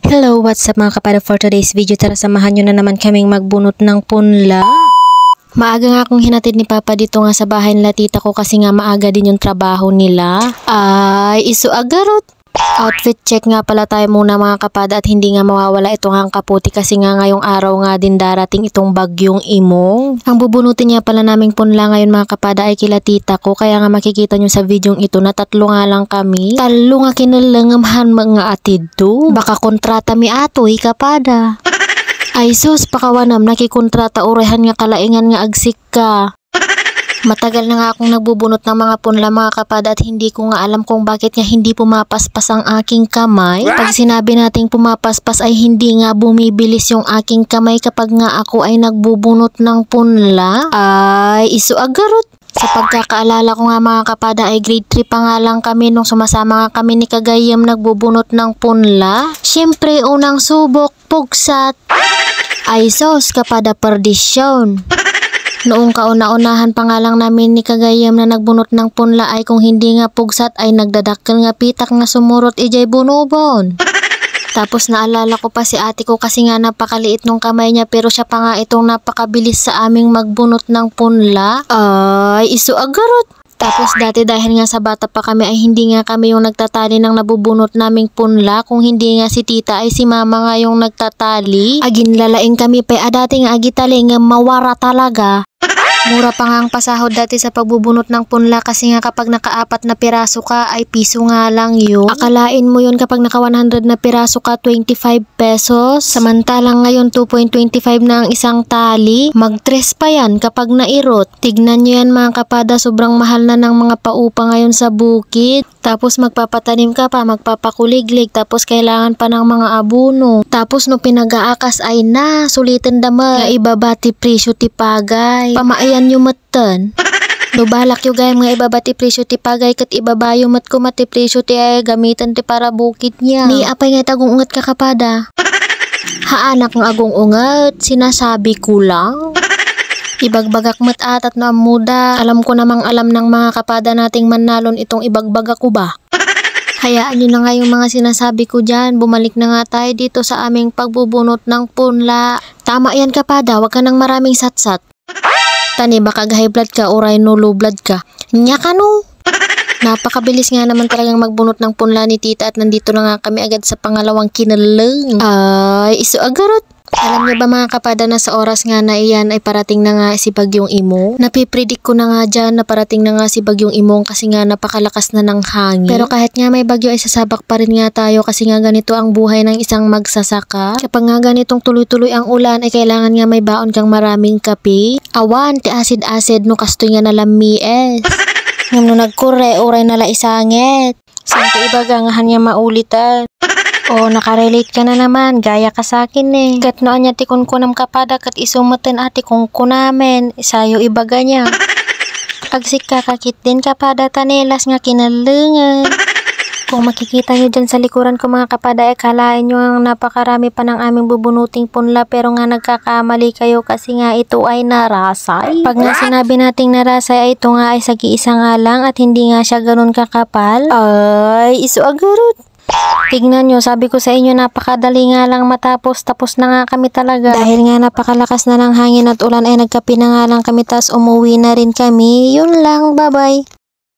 Hello, what's up mga kapada? For today's video, tara samahan nyo na naman kaming magbunot ng punla. Maaga nga akong hinatid ni Papa dito nga sa bahay nila tita ko kasi nga maaga din yung trabaho nila. Ay, isu agarot. Outfit check nga pala tayo muna mga kapada at hindi nga mawawala itong hangkaputi kasi nga ngayong araw nga din darating itong bagyong Imong. Ang bubunutin niya pala naming punla ngayon mga kapada ay kila tita ko, kaya nga makikita nyo sa videong ito na tatlo nga lang kami. Talo nga kinalangamhan mga atid to. Baka kontrata mi atoy kapada. Ay sus, pakawanam nakikontrata urehan nga kalaingan nga agsik ka. Matagal na nga akong nagbubunot ng mga punla mga kapada at hindi ko nga alam kung bakit nga hindi pumapaspas ang aking kamay. Pag sinabi nating pumapaspas ay hindi nga bumibilis yung aking kamay kapag nga ako ay nagbubunot ng punla. Ay, isu agarot. Sa pagkakaalala ko nga mga kapada ay grade 3 pa nga lang kami nung sumasama nga kami ni Kagayam nagbubunot ng punla. Siyempre unang subok, pugsat. Ay sos, kapada perdisyon. Noong kauna-unahan pa nga lang namin ni Kagayam na nagbunot ng punla ay kung hindi nga pugsat ay nagdadakkel nga pitak nga sumurot ijay bunobon. Tapos naalala ko pa si ate ko kasi nga napakaliit nung kamay niya pero siya pa nga itong napakabilis sa aming magbunot ng punla. Ay, isu agarot. Tapos dati dahil nga sa bata pa kami ay hindi nga kami yung nagtatali ng nabubunot naming punla. Kung hindi nga si tita ay si mama nga yung nagtatali. Agin lalaing kami pa dati nga agitali nga mawara talaga. Mura pa nga ang pasahod dati sa pagbubunot ng punla kasi nga kapag naka-4 na piraso ka ay piso nga lang yun. Akalain mo yun kapag naka 100 na piraso ka 25 pesos. Samantalang ngayon 2.25 na ang isang tali. Mag-3 pa yan kapag nairot. Tignan nyo yan mga kapada, sobrang mahal na ng mga paupa ngayon sa bukid. Tapos magpapatanim ka pa, magpapakuliglig, tapos kailangan pa ng mga abono. Tapos no pinag-aakas ay na, sulitin dama, nga ibabati presyo ti pagay. Pamaayan yung matan. No balak yung gaya mga ibabati presyo ti pagay kat ibabayo mat ko mati presyo ti ay gamitan ti para bukid niya. Ni apay nga tagong ungat ka kapada. Haanak ng agong ungat, sinasabi ko lang. Ibagbagak mat atat na muda. Alam ko namang alam ng mga kapada nating manalon itong ibagbagak ko ba? Hayaan nyo na nga yung mga sinasabi ko dyan. Bumalik na nga tayo dito sa aming pagbubunot ng punla. Tama yan kapada, wag ka ng maraming satsat. Tani baka high blood ka o no low blood ka. Nya ka no? Napakabilis nga naman talagang magbunot ng punla ni tita at nandito na nga kami agad sa pangalawang kinalang. Ay, isu agarot. Alam niyo ba mga kapada na sa oras nga na iyan ay parating na nga si Bagyong Imong? Napipredict ko na nga dyan na parating na nga si Bagyong Imong kasi nga napakalakas na ng hangin. Pero kahit nga may bagyo ay sasabak pa rin nga tayo kasi nga ganito ang buhay ng isang magsasaka. Kapag nga ganitong tuloy-tuloy ang ulan ay kailangan nga may baon kang maraming kape. Awan, ti acid-acid no kastoy nga nalamies. Ngam no nagkure, uray nala isangit. Saan ka ibagangahan nga maulitan? O, nakarelate ka na naman. Gaya ka sa akin eh. Kat noan niya tikon kunam kapada kat isumatan ati kung kunamen. Sayo ibaga niya. Agsik kakakit din kapada tanelas nga kinalangan. Kung makikita nyo dyan sa likuran ko mga kapada ay kalain nyo ang napakarami pa ng aming bubunuting punla pero nga nagkakamali kayo kasi nga ito ay narasay. Pag nga sinabi nating narasay ay ito nga ay sagi-isa nga lang at hindi nga siya ganun kakapal. Ay, isu agarot. Tignan nyo, sabi ko sa inyo napakadali nga lang matapos, tapos na nga kami talaga. Dahil nga napakalakas na ng hangin at ulan ay nagkape na nga lang kami tas umuwi na rin kami. Yun lang, bye bye.